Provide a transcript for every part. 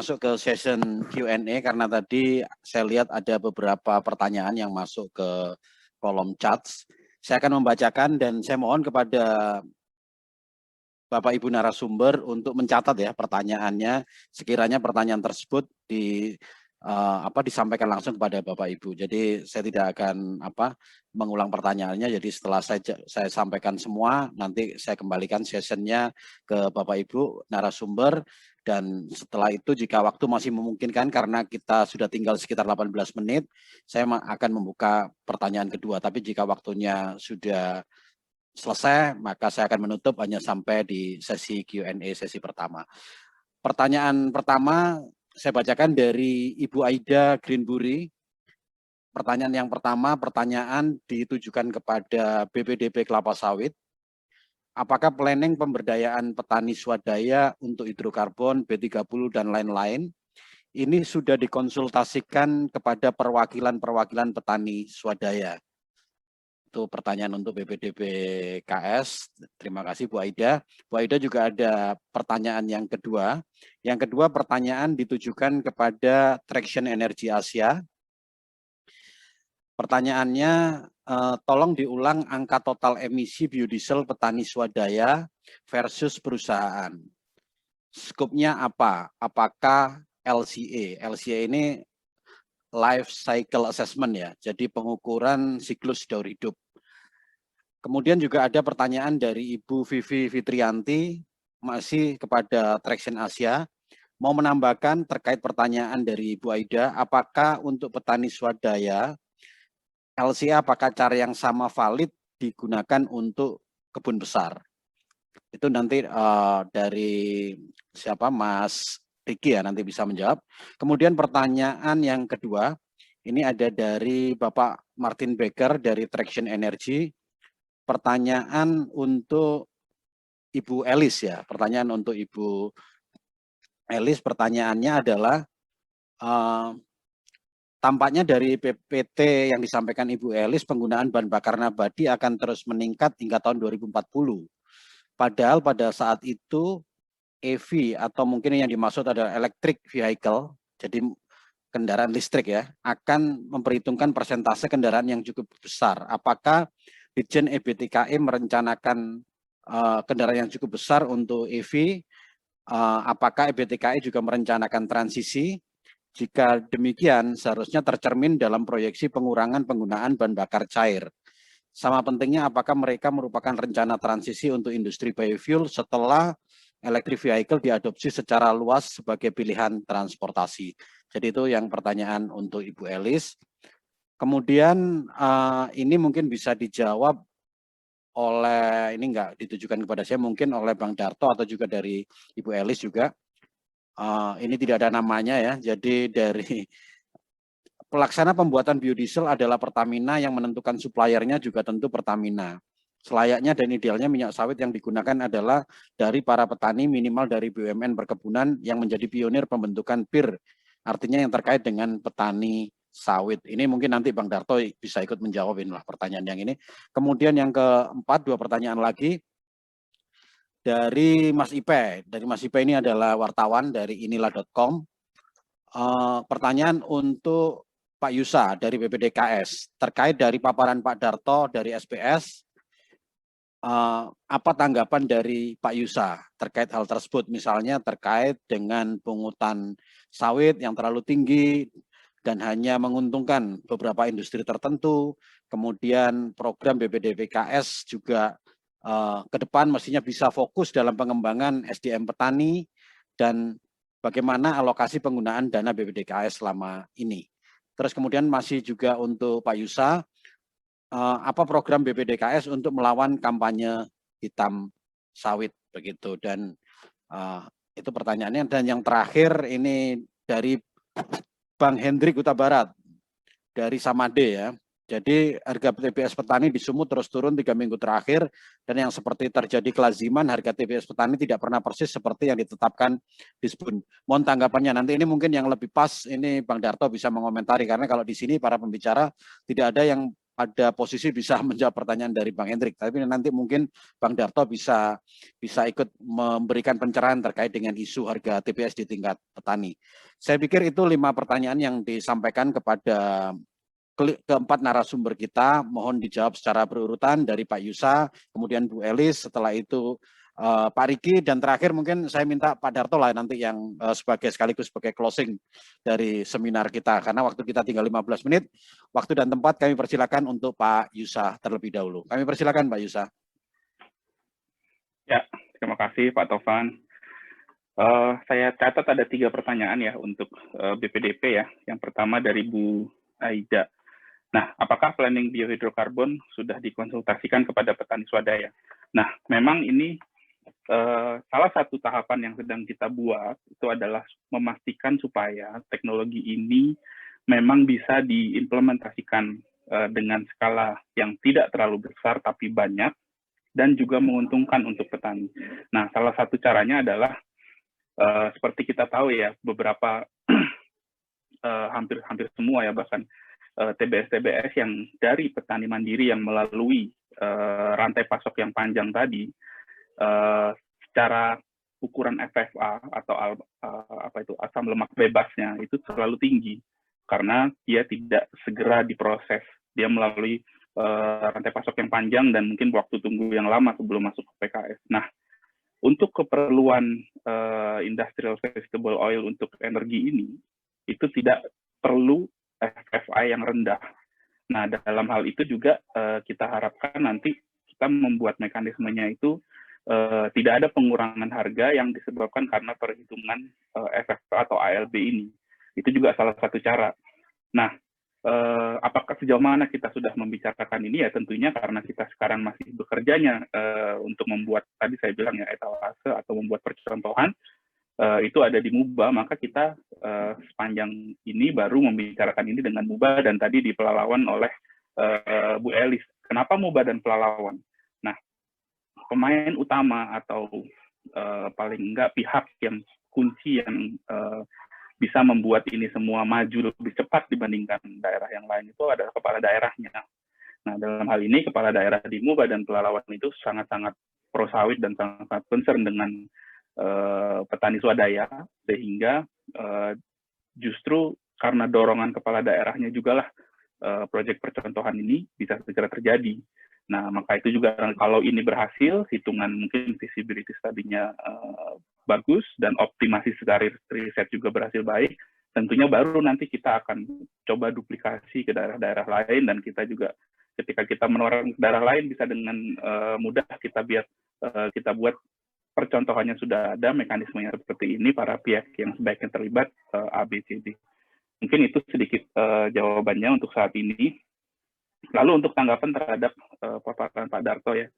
masuk ke session Q&A karena tadi saya lihat ada beberapa pertanyaan yang masuk ke kolom chat. Saya akan membacakan dan saya mohon kepada Bapak Ibu narasumber untuk mencatat ya pertanyaannya, sekiranya pertanyaan tersebut disampaikan langsung kepada Bapak Ibu. Jadi saya tidak akan mengulang pertanyaannya. Jadi setelah saya sampaikan semua, nanti saya kembalikan sessionnya ke Bapak Ibu narasumber. Dan setelah itu jika waktu masih memungkinkan karena kita sudah tinggal sekitar 18 menit, saya akan membuka pertanyaan kedua. Tapi jika waktunya sudah selesai, maka saya akan menutup hanya sampai di sesi Q&A sesi pertama. Pertanyaan pertama saya bacakan dari Ibu Aida Greenbury. Pertanyaan yang pertama, pertanyaan ditujukan kepada BPDB Kelapa Sawit. Apakah planning pemberdayaan petani swadaya untuk hidrokarbon, B30 dan lain-lain ini sudah dikonsultasikan kepada perwakilan-perwakilan petani swadaya? Itu pertanyaan untuk BPDB KS. Terima kasih Bu Aida. Bu Aida juga ada pertanyaan yang kedua. Yang kedua pertanyaan ditujukan kepada Traction Energy Asia. Pertanyaannya, tolong diulang angka total emisi biodiesel petani swadaya versus perusahaan. Skopnya apa? Apakah LCA? LCA ini Life Cycle Assessment ya, jadi pengukuran siklus daur hidup. Kemudian juga ada pertanyaan dari Ibu Vivi Fitrianti, masih kepada Traction Asia, mau menambahkan terkait pertanyaan dari Ibu Aida, apakah untuk petani swadaya, LCA apakah cara yang sama valid digunakan untuk kebun besar? Itu nanti dari siapa Mas Riki ya nanti bisa menjawab. Kemudian pertanyaan yang kedua, ini ada dari Bapak Martin Becker dari Traction Energy. Pertanyaan untuk Ibu Elis ya, pertanyaan untuk Ibu Elis, pertanyaannya adalah tampaknya dari PPT yang disampaikan Ibu Elis, penggunaan bahan bakar nabati akan terus meningkat hingga tahun 2040. Padahal pada saat itu EV atau mungkin yang dimaksud adalah electric vehicle, jadi kendaraan listrik ya, akan memperhitungkan persentase kendaraan yang cukup besar. Apakah Ditjen EBTKI merencanakan kendaraan yang cukup besar untuk EV? Apakah EBTKI juga merencanakan transisi? Jika demikian, seharusnya tercermin dalam proyeksi pengurangan penggunaan bahan bakar cair. Sama pentingnya, apakah mereka merupakan rencana transisi untuk industri biofuel setelah electric vehicle diadopsi secara luas sebagai pilihan transportasi. Jadi itu yang pertanyaan untuk Ibu Elis. Kemudian ini mungkin bisa dijawab oleh, ini enggak ditujukan kepada saya, mungkin oleh Bang Darto atau juga dari Ibu Elis juga. Ini tidak ada namanya ya, jadi dari pelaksana pembuatan biodiesel adalah Pertamina, yang menentukan suppliernya juga tentu Pertamina. Selayaknya dan idealnya minyak sawit yang digunakan adalah dari para petani, minimal dari BUMN perkebunan yang menjadi pionir pembentukan PIR, artinya yang terkait dengan petani sawit. Ini mungkin nanti Bang Darto bisa ikut menjawab inilah pertanyaan yang ini. Kemudian yang keempat, dua pertanyaan lagi. Dari Mas Ipe. Dari Mas Ipe ini adalah wartawan dari inilah.com. Pertanyaan untuk Pak Yusa dari BPDKS. Terkait dari paparan Pak Darto dari SPS, apa tanggapan dari Pak Yusa terkait hal tersebut? Misalnya terkait dengan pungutan sawit yang terlalu tinggi dan hanya menguntungkan beberapa industri tertentu. Kemudian program BPDPKS juga ke depan mestinya bisa fokus dalam pengembangan SDM petani dan bagaimana alokasi penggunaan dana BPDKS selama ini. Terus kemudian masih juga untuk Pak Yusa, apa program BPDKS untuk melawan kampanye hitam sawit begitu. Dan itu pertanyaannya. Dan yang terakhir ini dari Bang Hendrik Huta Barat dari Samade ya. Jadi harga TBS petani di Sumut terus turun 3 minggu terakhir, dan yang seperti terjadi kelaziman harga TBS petani tidak pernah persis seperti yang ditetapkan di Sbun. Mohon tanggapannya, nanti ini mungkin yang lebih pas ini Bang Darto bisa mengomentari, karena kalau di sini para pembicara tidak ada yang pada posisi bisa menjawab pertanyaan dari Bang Hendrik, tapi nanti mungkin Bang Darto bisa ikut memberikan pencerahan terkait dengan isu harga TBS di tingkat petani. Saya pikir itu 5 pertanyaan yang disampaikan kepada keempat narasumber kita. Mohon dijawab secara berurutan dari Pak Yusa, kemudian Bu Elis, setelah itu Pak Riki, dan terakhir mungkin saya minta Pak Darto lah nanti yang sekaligus sebagai closing dari seminar kita, karena waktu kita tinggal 15 menit. Waktu dan tempat kami persilakan untuk Pak Yusa terlebih dahulu. Kami persilakan Pak Yusa. Ya, terima kasih Pak Tovan. Saya catat ada 3 pertanyaan ya untuk BPDP ya. Yang pertama dari Bu Aida. Nah, apakah planning biohidrokarbon sudah dikonsultasikan kepada petani swadaya? Nah, memang ini salah satu tahapan yang sedang kita buat itu adalah memastikan supaya teknologi ini memang bisa diimplementasikan dengan skala yang tidak terlalu besar tapi banyak dan juga menguntungkan untuk petani. Nah, salah satu caranya adalah seperti kita tahu ya, beberapa hampir semua ya, bahkan TBS-TBS yang dari petani mandiri yang melalui rantai pasok yang panjang tadi, secara ukuran FFA atau asam lemak bebasnya itu terlalu tinggi karena dia tidak segera diproses. Dia melalui rantai pasok yang panjang dan mungkin waktu tunggu yang lama sebelum masuk ke PKS. Nah, untuk keperluan industrial vegetable oil untuk energi ini, itu tidak perlu FFI yang rendah. Nah, dalam hal itu juga kita harapkan nanti kita membuat mekanismenya itu tidak ada pengurangan harga yang disebabkan karena perhitungan FFA atau ALB ini. Itu juga salah satu cara. Nah, apakah sejauh mana kita sudah membicarakan ini? Ya tentunya karena kita sekarang masih bekerjanya untuk membuat, tadi saya bilang ya, etalase atau membuat percontohan, itu ada di MUBA, maka kita sepanjang ini baru membicarakan ini dengan MUBA dan tadi dipelalawan oleh Bu Elis. Kenapa MUBA dan pelalawan? Nah, pemain utama atau paling enggak pihak yang kunci yang bisa membuat ini semua maju lebih cepat dibandingkan daerah yang lain itu adalah kepala daerahnya. Nah, dalam hal ini kepala daerah di MUBA dan pelalawan itu sangat-sangat pro sawit dan sangat-sangat concern dengan petani swadaya, sehingga justru karena dorongan kepala daerahnya juga lah proyek percontohan ini bisa segera terjadi. Nah, maka itu juga kalau ini berhasil, hitungan mungkin visibility study-nya bagus dan optimasi secara riset juga berhasil baik, tentunya baru nanti kita akan coba duplikasi ke daerah-daerah lain, dan kita juga ketika kita menawarkan ke daerah lain bisa dengan mudah kita buat percontohannya sudah ada, mekanismenya seperti ini, para pihak yang sebaiknya terlibat ABCD. Mungkin itu sedikit jawabannya untuk saat ini. Lalu untuk tanggapan terhadap paparan Pak Darto ya.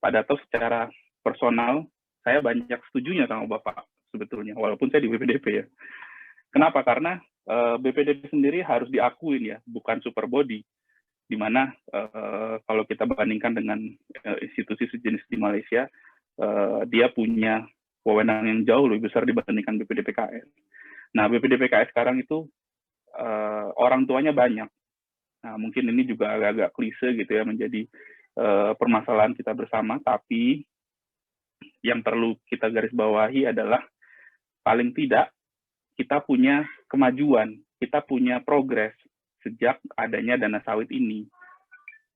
Pak Darto secara personal, saya banyak setujunya sama Bapak sebetulnya, walaupun saya di BPDP ya. Kenapa? Karena BPDP sendiri harus diakuin ya, bukan super body. Di mana kalau kita bandingkan dengan institusi sejenis di Malaysia, dia punya wewenang yang jauh lebih besar dibandingkan BPDPKS. Nah, BPDPKS sekarang itu orang tuanya banyak. Nah, mungkin ini juga agak-agak klise gitu ya, menjadi permasalahan kita bersama, tapi yang perlu kita garis bawahi adalah paling tidak kita punya kemajuan, kita punya progres sejak adanya dana sawit ini.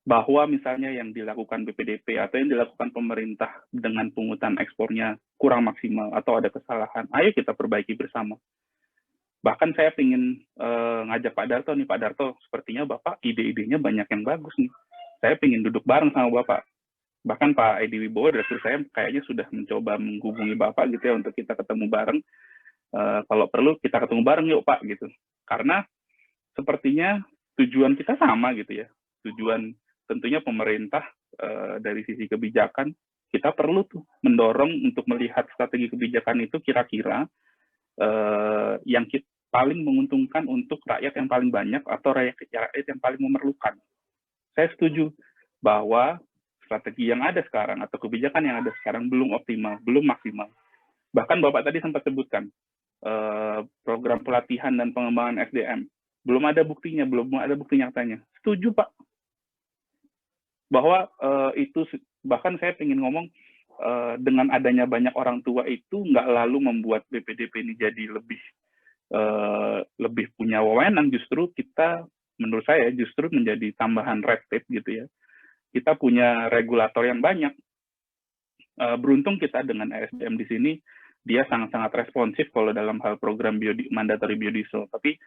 Bahwa misalnya yang dilakukan BPDP atau yang dilakukan pemerintah dengan pungutan ekspornya kurang maksimal atau ada kesalahan, ayo kita perbaiki bersama. Bahkan saya ingin ngajak Pak Darto nih, Pak Darto, sepertinya Bapak ide-idenya banyak yang bagus nih. Saya ingin duduk bareng sama Bapak. Bahkan Pak Edi Wibowo, direktur saya, kayaknya sudah mencoba menghubungi Bapak gitu ya, untuk kita ketemu bareng. Kalau perlu kita ketemu bareng yuk Pak, gitu. Karena sepertinya tujuan kita sama gitu ya. Tujuan tentunya pemerintah dari sisi kebijakan, kita perlu tuh mendorong untuk melihat strategi kebijakan itu kira-kira yang paling menguntungkan untuk rakyat yang paling banyak atau rakyat yang paling memerlukan. Saya setuju bahwa strategi yang ada sekarang atau kebijakan yang ada sekarang belum optimal, belum maksimal. Bahkan Bapak tadi sempat sebutkan program pelatihan dan pengembangan SDM. Belum ada buktinya, belum ada bukti nyatanya. Setuju Pak. bahwa itu bahkan saya ingin ngomong dengan adanya banyak orang tua itu nggak lalu membuat BPDP ini jadi lebih punya wewenang, justru kita menurut saya justru menjadi tambahan red tape gitu ya. Kita punya regulator yang banyak. Beruntung kita dengan ASDM di sini dia sangat-sangat responsif kalau dalam hal program mandatory biodiesel, tapi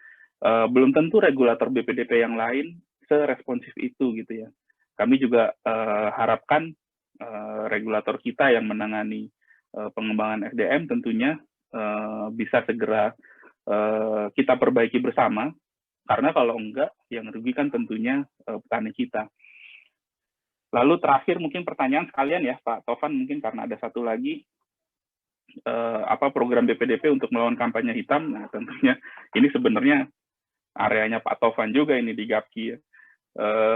belum tentu regulator BPDP yang lain seresponsif itu gitu ya. Kami juga harapkan regulator kita yang menangani pengembangan SDM tentunya bisa segera kita perbaiki bersama, karena kalau enggak yang rugi kan tentunya petani kita. Lalu terakhir mungkin pertanyaan sekalian ya Pak Tovan, mungkin karena ada satu lagi, apa program BPDP untuk melawan kampanye hitam. Nah tentunya ini sebenarnya areanya Pak Tovan juga ini di Gapki ya.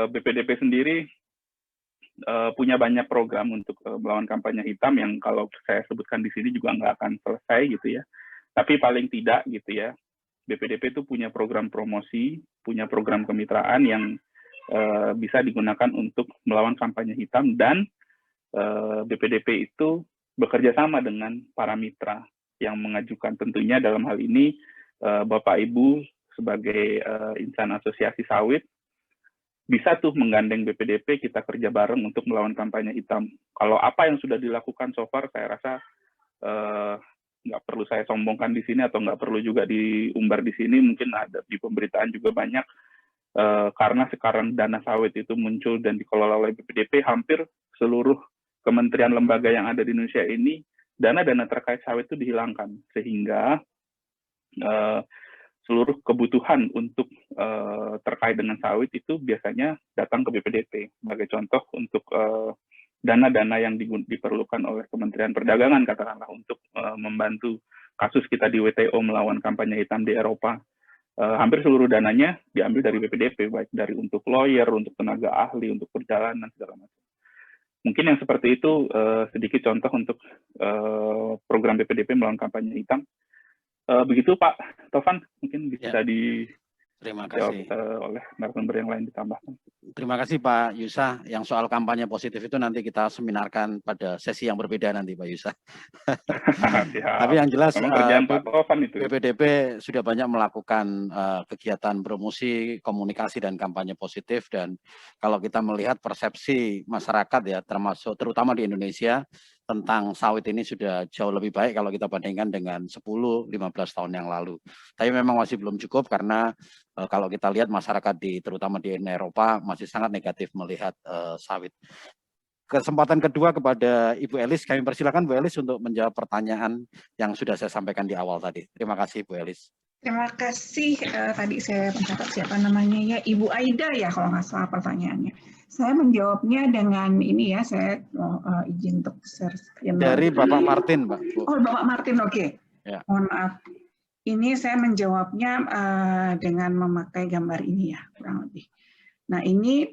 BPDP sendiri punya banyak program untuk melawan kampanye hitam yang kalau saya sebutkan di sini juga nggak akan selesai gitu ya. Tapi paling tidak gitu ya, BPDP itu punya program promosi, punya program kemitraan yang bisa digunakan untuk melawan kampanye hitam, dan BPDP itu bekerja sama dengan para mitra yang mengajukan, tentunya dalam hal ini Bapak Ibu sebagai insan asosiasi sawit bisa tuh menggandeng BPDP, kita kerja bareng untuk melawan kampanye hitam. Kalau apa yang sudah dilakukan so far, saya rasa nggak perlu saya sombongkan di sini atau nggak perlu juga diumbar di sini, mungkin ada di pemberitaan juga banyak, karena sekarang dana sawit itu muncul dan dikelola oleh BPDP, hampir seluruh kementerian lembaga yang ada di Indonesia ini, dana-dana terkait sawit itu dihilangkan, sehingga seluruh kebutuhan untuk terkait dengan sawit itu biasanya datang ke BPDP. Sebagai contoh, untuk dana-dana yang diperlukan oleh Kementerian Perdagangan, katakanlah untuk membantu kasus kita di WTO melawan kampanye hitam di Eropa, hampir seluruh dananya diambil dari BPDP, baik dari untuk lawyer, untuk tenaga ahli, untuk perjalanan, segala macam. Mungkin yang seperti itu sedikit contoh untuk program BPDP melawan kampanye hitam. Begitu Pak Tovan, mungkin bisa Terima dijawab kasih. oleh narasumber yang lain ditambahkan. Terima kasih Pak Yusa. Yang soal kampanye positif itu nanti kita seminarkan pada sesi yang berbeda nanti Pak Yusa. Tapi yang jelas Pak Tovan itu. BPDP sudah banyak melakukan kegiatan promosi, komunikasi dan kampanye positif, dan kalau kita melihat persepsi masyarakat ya, terutama di Indonesia tentang sawit ini sudah jauh lebih baik kalau kita bandingkan dengan 10-15 tahun yang lalu. Tapi memang masih belum cukup, karena kalau kita lihat masyarakat terutama di Eropa masih sangat negatif melihat sawit. Kesempatan kedua kepada Ibu Elis, kami persilakan Bu Elis untuk menjawab pertanyaan yang sudah saya sampaikan di awal tadi. Terima kasih Bu Elis. Terima kasih. Tadi saya mencatat siapa namanya ya, Ibu Aida ya kalau nggak salah pertanyaannya. Saya menjawabnya dengan ini ya, saya izin untuk share screen. Dari Bapak Martin, Pak. Oh, Bapak Martin, oke. Ya. Mohon maaf. Ini saya menjawabnya dengan memakai gambar ini ya, kurang lebih. Nah, ini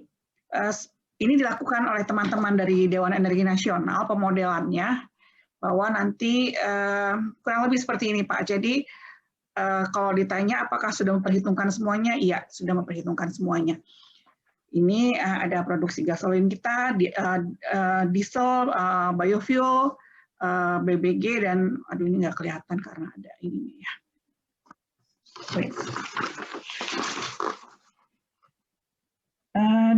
dilakukan oleh teman-teman dari Dewan Energi Nasional, pemodelannya, bahwa nanti kurang lebih seperti ini, Pak. Jadi, kalau ditanya apakah sudah memperhitungkan semuanya, iya, sudah memperhitungkan semuanya. Ini ada produksi gasolin kita, diesel, biofuel, BBG, dan aduh ini nggak kelihatan karena ada ini ya.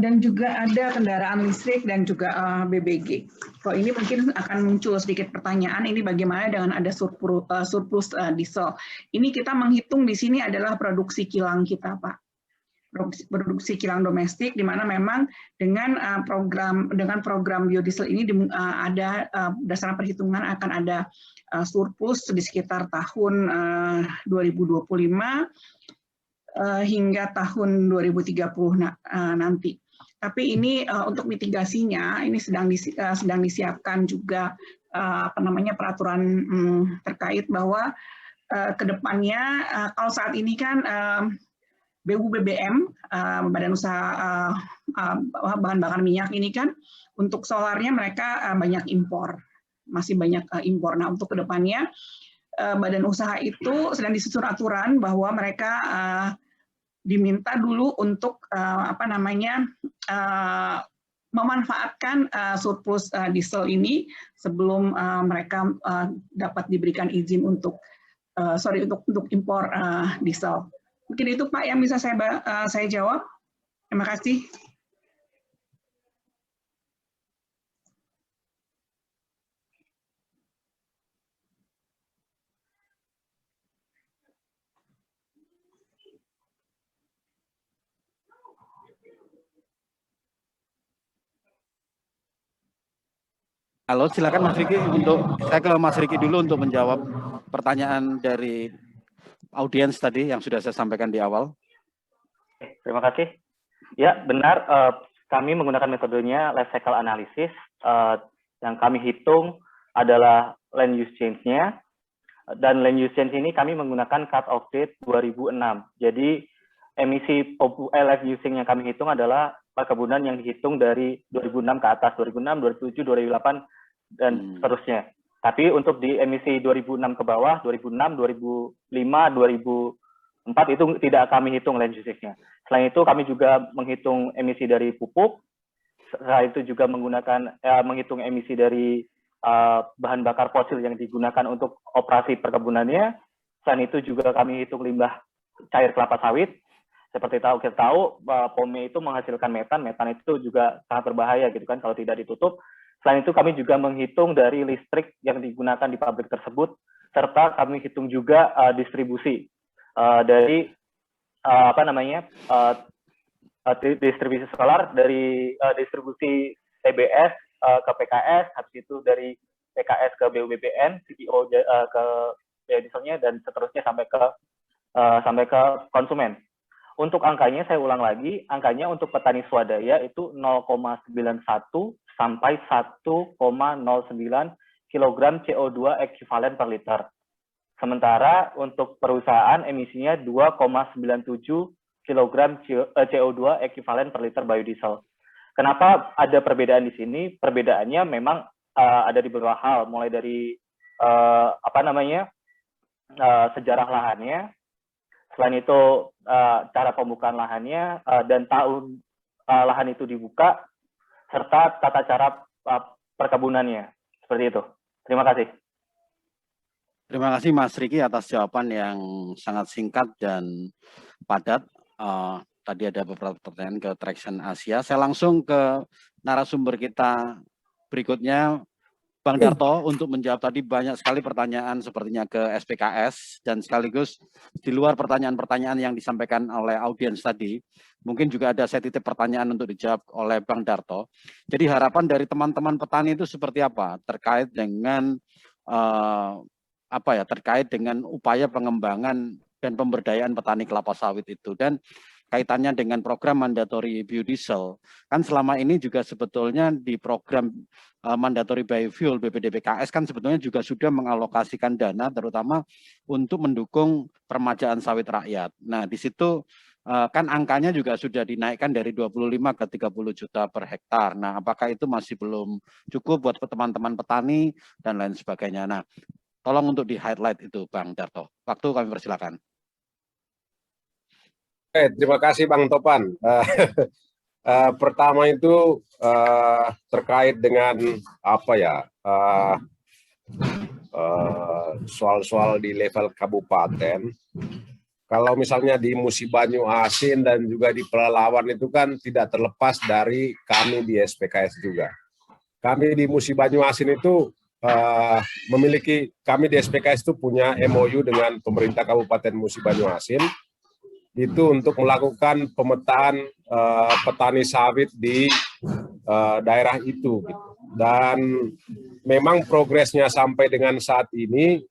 Dan juga ada kendaraan listrik dan juga BBG. Kalau ini mungkin akan muncul sedikit pertanyaan, ini bagaimana dengan ada surplus diesel. Ini kita menghitung di sini adalah produksi kilang kita, Pak. Produksi kilang domestik, di mana memang dengan program biodiesel ini ada berdasarkan perhitungan akan ada surplus di sekitar tahun 2025 hingga tahun 2030 nanti. Tapi ini untuk mitigasinya ini sedang disiapkan juga peraturan terkait bahwa kedepannya kalau saat ini kan BUBBM, Badan Usaha Bahan Bakar Minyak ini kan untuk solarnya mereka banyak impor, masih banyak impor. Nah untuk kedepannya Badan Usaha itu sedang disusun aturan bahwa mereka diminta dulu untuk memanfaatkan surplus diesel ini sebelum mereka dapat diberikan izin untuk impor diesel. Mungkin itu Pak yang bisa saya jawab. Terima kasih. Halo, silakan Mas Riki, saya ke Mas Riki dulu untuk menjawab pertanyaan dari audiens tadi yang sudah saya sampaikan di awal. Terima kasih. Ya, benar. Kami menggunakan metodenya life cycle analysis. Yang kami hitung adalah land use change-nya. Dan land use change ini kami menggunakan cut-off date 2006. Jadi, emisi life using yang kami hitung adalah perkebunan yang dihitung dari 2006 ke atas, 2006, 2007, 2008, dan seterusnya. Tapi untuk di emisi 2006 ke bawah, 2006, 2005, 2004 itu tidak kami hitung land use-nya. Selain itu kami juga menghitung emisi dari pupuk, setelah itu juga menghitung emisi dari bahan bakar fosil yang digunakan untuk operasi perkebunannya. Selain itu juga kami hitung limbah cair kelapa sawit. Seperti kita tahu, POME itu menghasilkan metan itu juga sangat berbahaya gitu kan kalau tidak ditutup. Selain itu kami juga menghitung dari listrik yang digunakan di pabrik tersebut, serta kami hitung juga distribusi dari distribusi solar, dari distribusi TBS ke PKS, habis itu dari PKS ke BUBPN, CPO ke biodieselnya, dan seterusnya sampai ke konsumen. Untuk angkanya, saya ulang lagi, angkanya untuk petani swadaya itu 0,91 sampai 1,09 kg CO2 ekuivalen per liter. Sementara untuk perusahaan emisinya 2,97 kg CO2 ekuivalen per liter biodiesel. Kenapa ada perbedaan di sini? Perbedaannya memang ada di beberapa hal, mulai dari sejarah lahannya. Selain itu, cara pembukaan lahannya dan tahun lahan itu dibuka, serta tata cara perkebunannya. Seperti itu. Terima kasih. Terima kasih Mas Riki atas jawaban yang sangat singkat dan padat. Tadi ada beberapa pertanyaan ke Traction Asia. Saya langsung ke narasumber kita berikutnya, Bang Darto, untuk menjawab tadi banyak sekali pertanyaan sepertinya ke SPKS, dan sekaligus di luar pertanyaan-pertanyaan yang disampaikan oleh audiens tadi, mungkin juga ada saya titip pertanyaan untuk dijawab oleh Bang Darto. Jadi harapan dari teman-teman petani itu seperti apa terkait dengan terkait dengan upaya pengembangan dan pemberdayaan petani kelapa sawit itu, dan kaitannya dengan program mandatory biodiesel. Kan selama ini juga sebetulnya di program mandatory biofuel BPDPKS kan sebetulnya juga sudah mengalokasikan dana terutama untuk mendukung permajaan sawit rakyat. Nah, di situ kan angkanya juga sudah dinaikkan dari 25 ke 30 juta per hektar. Nah, apakah itu masih belum cukup buat teman-teman petani dan lain sebagainya. Nah, tolong untuk di-highlight itu, Bang Darto. Waktu kami persilakan. Terima kasih Bang Topan. Pertama itu terkait dengan soal-soal di level kabupaten. Kalau misalnya di Musi Banyu Asin dan juga di Pelalawan itu kan tidak terlepas dari kami di SPKS juga. Kami di Musi Banyu Asin itu kami di SPKS itu punya MOU dengan pemerintah Kabupaten Musi Banyu Asin itu untuk melakukan pemetaan petani sawit di daerah itu. Dan memang progresnya sampai dengan saat ini,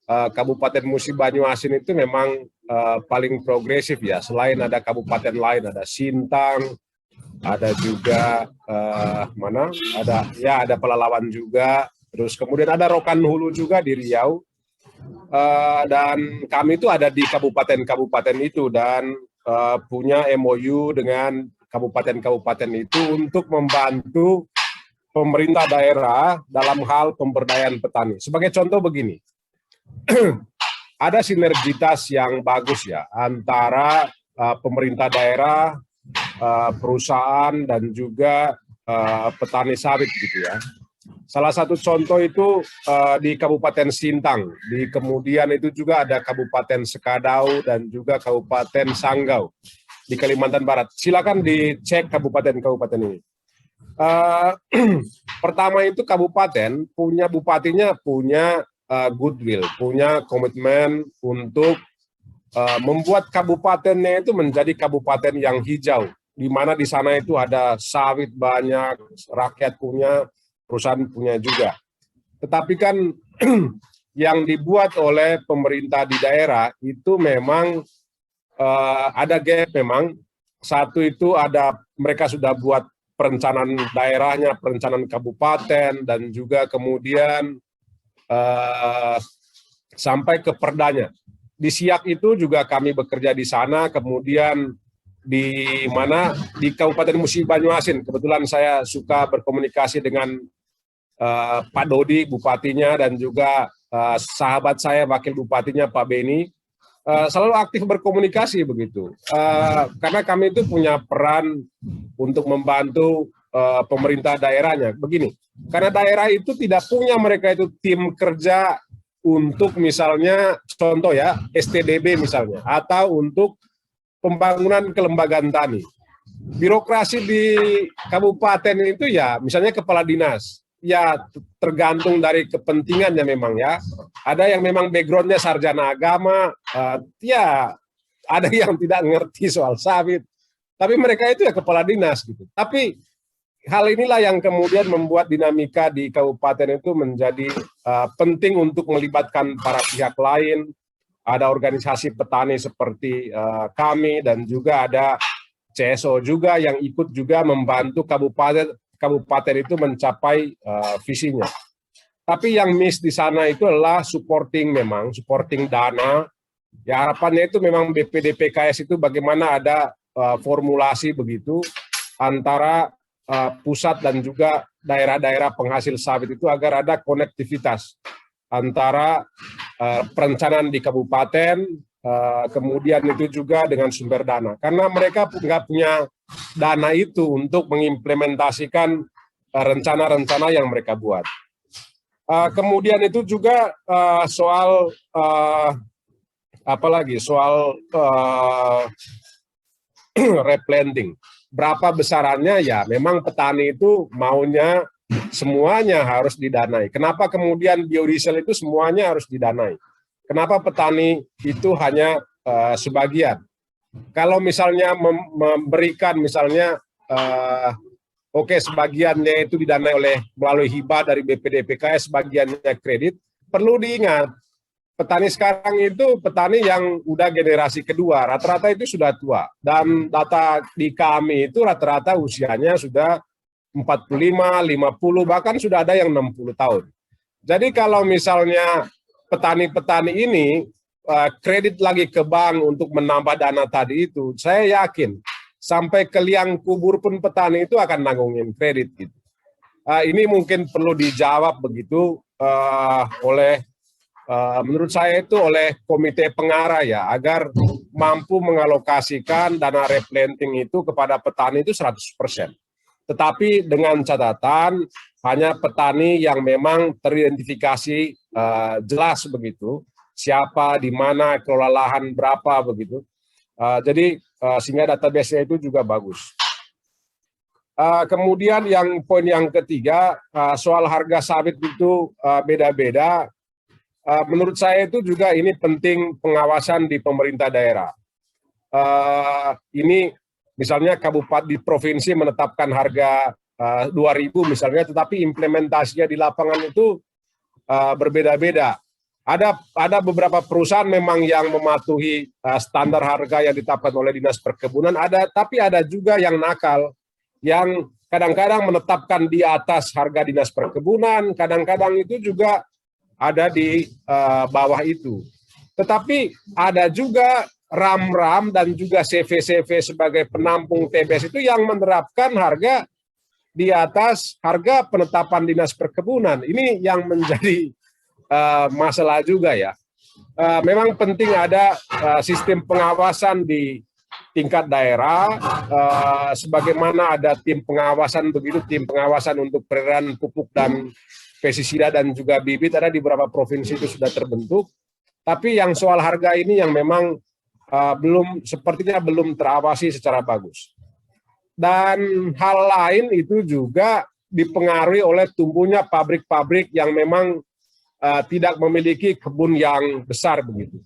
Kabupaten Musi Banyu Asin itu memang paling progresif ya. Selain ada kabupaten lain, ada Sintang, ada juga ada Pelalawan juga. Terus kemudian ada Rokan Hulu juga di Riau. Dan kami itu ada di kabupaten-kabupaten itu dan punya MOU dengan kabupaten-kabupaten itu untuk membantu pemerintah daerah dalam hal pemberdayaan petani. Sebagai contoh begini, ada sinergitas yang bagus ya antara pemerintah daerah, perusahaan dan juga petani sawit gitu ya. Salah satu contoh itu di Kabupaten Sintang, kemudian itu juga ada Kabupaten Sekadau dan juga Kabupaten Sanggau di Kalimantan Barat. Silakan dicek kabupaten-kabupaten ini. Pertama itu kabupaten punya bupatinya punya goodwill, punya komitmen untuk membuat kabupatennya itu menjadi kabupaten yang hijau, di mana di sana itu ada sawit banyak, rakyat punya, perusahaan punya juga. Tetapi kan yang dibuat oleh pemerintah di daerah itu memang ada gap memang. Satu itu ada mereka sudah buat perencanaan daerahnya, perencanaan kabupaten, dan juga kemudian sampai ke perdanya. Di Siak itu juga kami bekerja di sana, kemudian di Kabupaten Musi Banyuasin, kebetulan saya suka berkomunikasi dengan Pak Dodi, bupatinya, dan juga sahabat saya, wakil bupatinya, Pak Beni, selalu aktif berkomunikasi begitu. Karena kami itu punya peran untuk membantu pemerintah daerahnya. Begini, karena daerah itu tidak punya mereka itu tim kerja untuk misalnya contoh ya STDB misalnya, atau untuk pembangunan kelembagaan tani. Birokrasi di kabupaten itu ya misalnya kepala dinas, ya tergantung dari kepentingannya memang ya. Ada yang memang backgroundnya sarjana agama, ya ada yang tidak ngerti soal sawit, tapi mereka itu ya kepala dinas gitu. Tapi hal inilah yang kemudian membuat dinamika di kabupaten itu menjadi penting untuk melibatkan para pihak lain. Ada organisasi petani seperti kami, dan juga ada CSO juga yang ikut juga membantu kabupaten itu mencapai visinya. Tapi yang miss di sana itu adalah supporting dana. Ya harapannya itu memang BPDPKS itu bagaimana ada formulasi begitu antara pusat dan juga daerah-daerah penghasil sawit itu agar ada konektivitas antara perencanaan di kabupaten, kemudian itu juga dengan sumber dana. Karena mereka nggak punya dana itu untuk mengimplementasikan rencana-rencana yang mereka buat. Kemudian itu juga soal replanting. Berapa besarannya ya memang petani itu maunya semuanya harus didanai. Kenapa kemudian biodiesel itu semuanya harus didanai? Kenapa petani itu hanya sebagian? Kalau misalnya memberikan misalnya sebagiannya itu didanai melalui hibah dari BPDPKS, sebagiannya kredit, perlu diingat petani sekarang itu petani yang udah generasi kedua, rata-rata itu sudah tua. Dan data di kami itu rata-rata usianya sudah 45, 50, bahkan sudah ada yang 60 tahun. Jadi kalau misalnya petani-petani ini kredit lagi ke bank untuk menambah dana tadi itu, saya yakin sampai ke liang kubur pun petani itu akan nanggungin kredit gitu. Ini mungkin perlu dijawab begitu menurut saya itu oleh komite pengarah ya, agar mampu mengalokasikan dana replanting itu kepada petani itu 100%. Tetapi dengan catatan hanya petani yang memang teridentifikasi jelas begitu, siapa, di mana, kelola lahan berapa begitu. Jadi sehingga database-nya itu juga bagus. Kemudian poin yang ketiga, soal harga sawit itu beda-beda. Menurut saya itu juga ini penting pengawasan di pemerintah daerah. Ini misalnya kabupaten di provinsi menetapkan harga 2.000 misalnya, tetapi implementasinya di lapangan itu berbeda-beda. Ada beberapa perusahaan memang yang mematuhi standar harga yang ditetapkan oleh Dinas Perkebunan, tapi ada juga yang nakal, yang kadang-kadang menetapkan di atas harga Dinas Perkebunan, kadang-kadang itu juga ada di bawah itu. Tetapi ada juga RAM-RAM dan juga CV-CV sebagai penampung TBS itu yang menerapkan harga di atas harga penetapan Dinas Perkebunan. Ini yang menjadi masalah juga ya. Memang penting ada sistem pengawasan di tingkat daerah, sebagaimana ada tim pengawasan begitu, tim pengawasan untuk peredaran pupuk dan pestisida dan juga bibit ada di beberapa provinsi itu sudah terbentuk. Tapi yang soal harga ini yang memang sepertinya belum terawasi secara bagus. Dan hal lain itu juga dipengaruhi oleh tumbuhnya pabrik-pabrik yang memang tidak memiliki kebun yang besar begitu.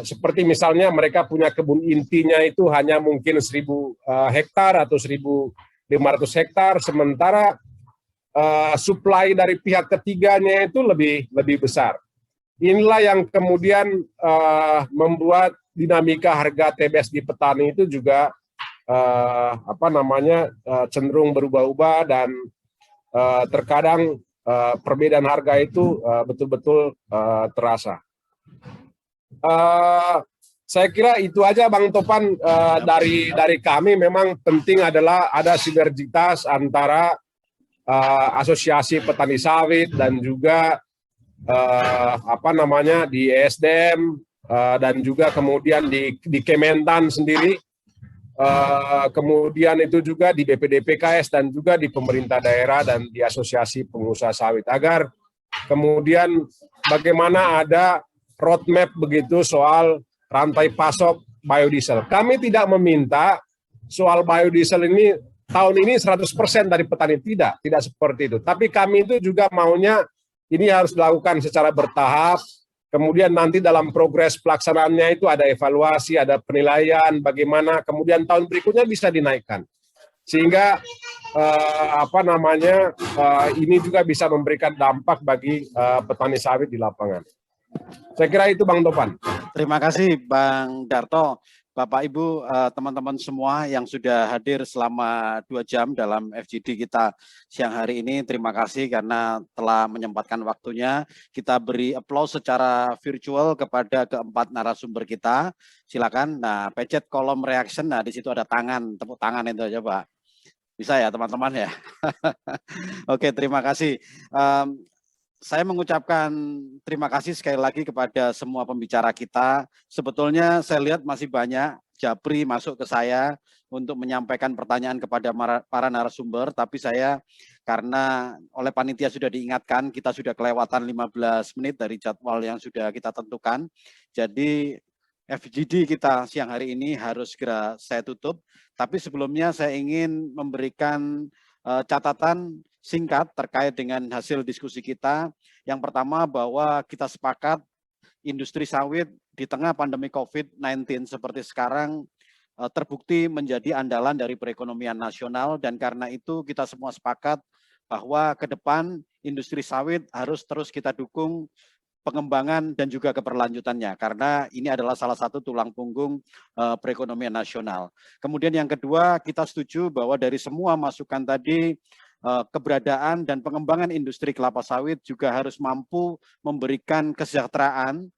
Seperti misalnya mereka punya kebun intinya itu hanya mungkin 1.000 hektar atau 1.500 hektar, sementara supply dari pihak ketiganya itu lebih besar. Inilah yang kemudian membuat dinamika harga TBS di petani itu juga cenderung berubah-ubah dan terkadang perbedaan harga itu betul-betul terasa. Saya kira itu aja Bang Topan dari kami. Memang penting adalah ada sinergitas antara asosiasi petani sawit dan juga di ESDM dan juga kemudian di Kementan sendiri, kemudian itu juga di BPDPKS dan juga di pemerintah daerah dan di asosiasi pengusaha sawit, agar kemudian bagaimana ada roadmap begitu soal rantai pasok biodiesel. Kami tidak meminta soal biodiesel ini tahun ini 100% dari petani, tidak seperti itu. Tapi kami itu juga maunya ini harus dilakukan secara bertahap, kemudian nanti dalam progres pelaksanaannya itu ada evaluasi, ada penilaian, bagaimana kemudian tahun berikutnya bisa dinaikkan. Sehingga ini juga bisa memberikan dampak bagi petani sawit di lapangan. Saya kira itu Bang Topan. Terima kasih Bang Darto. Bapak Ibu, teman-teman semua yang sudah hadir selama 2 jam dalam FGD kita siang hari ini, terima kasih karena telah menyempatkan waktunya. Kita beri aplaus secara virtual kepada keempat narasumber kita. Silakan. Nah, pencet kolom reaction. Nah, di situ ada tangan, tepuk tangan itu aja, Pak. Bisa ya, teman-teman ya. Oke, terima kasih. Saya mengucapkan terima kasih sekali lagi kepada semua pembicara kita. Sebetulnya saya lihat masih banyak japri masuk ke saya untuk menyampaikan pertanyaan kepada para narasumber, tapi saya karena oleh panitia sudah diingatkan, kita sudah kelewatan 15 menit dari jadwal yang sudah kita tentukan. Jadi FGD kita siang hari ini harus segera saya tutup, tapi sebelumnya saya ingin memberikan catatan singkat terkait dengan hasil diskusi kita. Yang pertama bahwa kita sepakat industri sawit di tengah pandemi COVID-19 seperti sekarang terbukti menjadi andalan dari perekonomian nasional, dan karena itu kita semua sepakat bahwa ke depan industri sawit harus terus kita dukung pengembangan dan juga keberlanjutannya, karena ini adalah salah satu tulang punggung perekonomian nasional. Kemudian yang kedua, kita setuju bahwa dari semua masukan tadi, keberadaan dan pengembangan industri kelapa sawit juga harus mampu memberikan kesejahteraan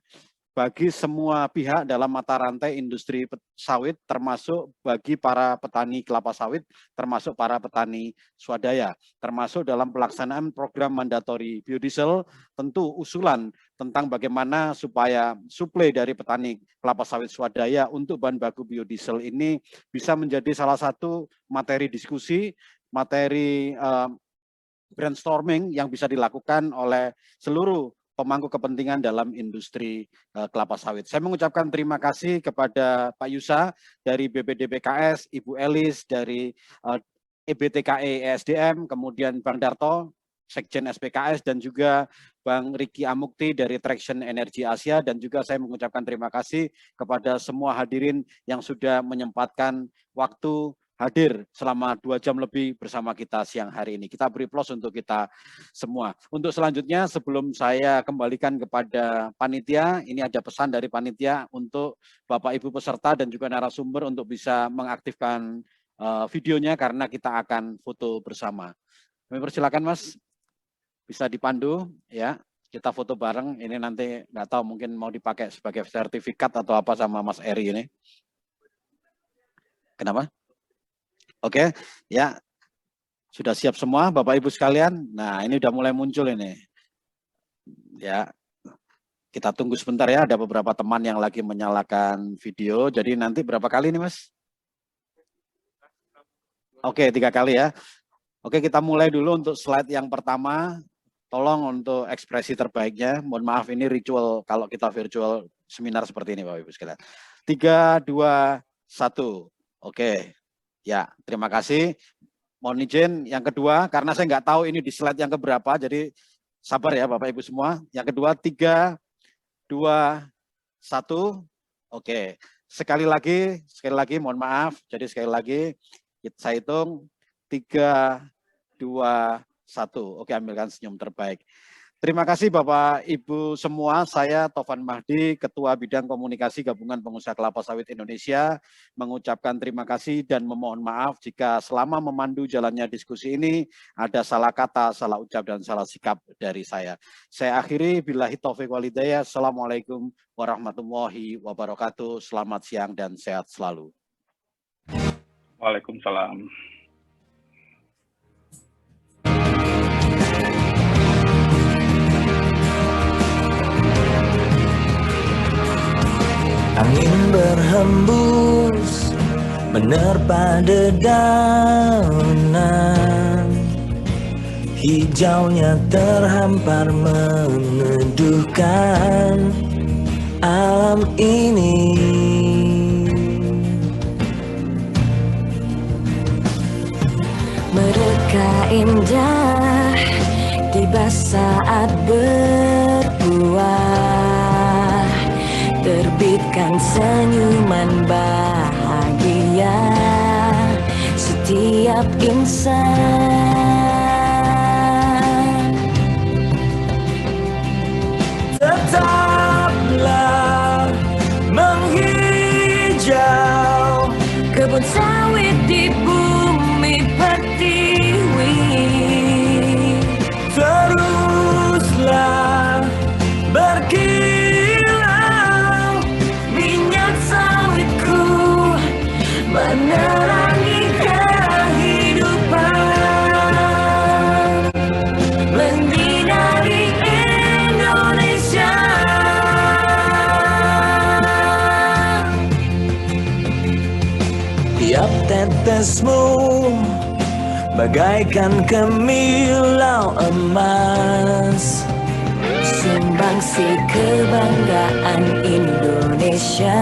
bagi semua pihak dalam mata rantai industri sawit, termasuk bagi para petani kelapa sawit, termasuk para petani swadaya, termasuk dalam pelaksanaan program mandatori biodiesel. Tentu usulan tentang bagaimana supaya suplai dari petani kelapa sawit swadaya untuk bahan baku biodiesel ini bisa menjadi salah satu materi diskusi, materi brainstorming yang bisa dilakukan oleh seluruh pemangku kepentingan dalam industri kelapa sawit. Saya mengucapkan terima kasih kepada Pak Yusa dari BPDPKS, Ibu Elis dari EBTKE ESDM, kemudian Bang Darto, Sekjen SPKS, dan juga Bang Riki Amukti dari Traction Energy Asia, dan juga saya mengucapkan terima kasih kepada semua hadirin yang sudah menyempatkan waktu hadir selama 2 jam lebih bersama kita siang hari ini. Kita beri aplaus untuk kita semua. Untuk selanjutnya, sebelum saya kembalikan kepada panitia, ini ada pesan dari panitia untuk Bapak Ibu peserta dan juga narasumber untuk bisa mengaktifkan videonya karena kita akan foto bersama. Kami persilakan Mas, bisa dipandu ya. Kita foto bareng, ini nanti nggak tahu mungkin mau dipakai sebagai sertifikat atau apa sama Mas Eri ini. Kenapa? Oke, ya sudah siap semua Bapak Ibu sekalian. Nah, ini udah mulai muncul ini. Ya, Kita tunggu sebentar ya, ada beberapa teman yang lagi menyalakan video. Jadi nanti berapa kali nih Mas? Oke, 3 kali ya. Oke, kita mulai dulu untuk slide yang pertama. Tolong untuk ekspresi terbaiknya. Mohon maaf ini ritual kalau kita virtual seminar seperti ini Bapak Ibu sekalian. 3, 2, 1. Oke. Ya, terima kasih. Mohon izin yang kedua, karena saya nggak tahu ini di slide yang keberapa, jadi sabar ya Bapak Ibu semua. Yang kedua, 3, 2, 1. Oke. Sekali lagi mohon maaf. Jadi sekali lagi saya hitung 3, 2, 1. Oke, ambilkan senyum terbaik. Terima kasih Bapak Ibu semua. Saya Tovan Mahdi, Ketua Bidang Komunikasi Gabungan Pengusaha Kelapa Sawit Indonesia, mengucapkan terima kasih dan memohon maaf jika selama memandu jalannya diskusi ini ada salah kata, salah ucap, dan salah sikap dari saya. Saya akhiri, billahi taufiq wal hidayah. Assalamualaikum warahmatullahi wabarakatuh. Selamat siang dan sehat selalu. Waalaikumsalam. Angin berhembus menerpa dedaunan, hijaunya terhampar meneduhkan alam ini. Mereka indah tiba saat berbuah, terbitkan senyuman bahagia setiap insan. Tetaplah menghijau Kebun sawit di bumi pertiwi, teruslah berkilau, minyak sawitku menerangi kehidupan, menyinari Indonesia. tiap tetesmu bagaikan kemilau emas, Sumbangsi kebanggaan Indonesia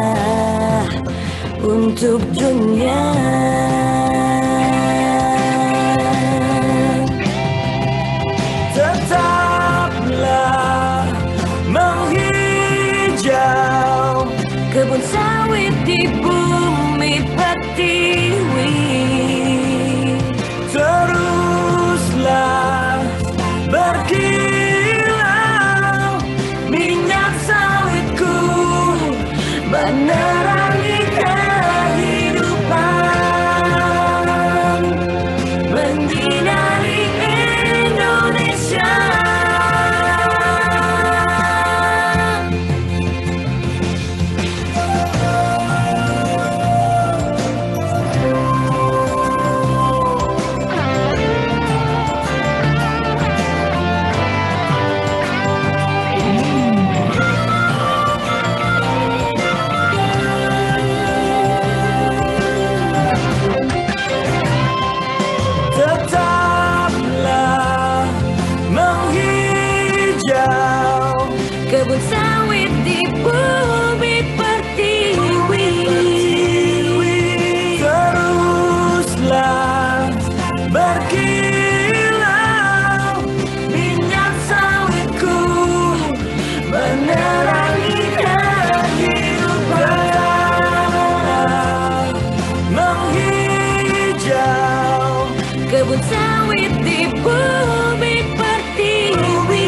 untuk dunia. tetaplah menghijau Kebun sawit di bumi pertiwi, teruslah berkilau, minyak sawitku menerangi kehidupan, menyinari Indonesia. tetaplah menghijau Kebun sawit di bumi pertiwi, teruslah berkilau, minyak sawitku menerangi kehidupan, menghijau kebun sawit di bumi pertiwi,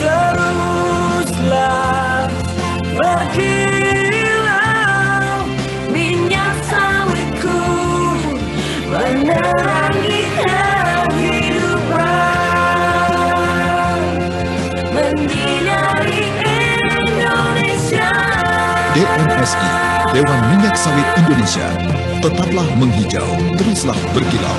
teruslah berkilau, minyak sawitku menerangi kehidupan, menyinari Indonesia. DMSI, Dewan Minyak Sawit Indonesia. Tetaplah menghijau, teruslah berkilau.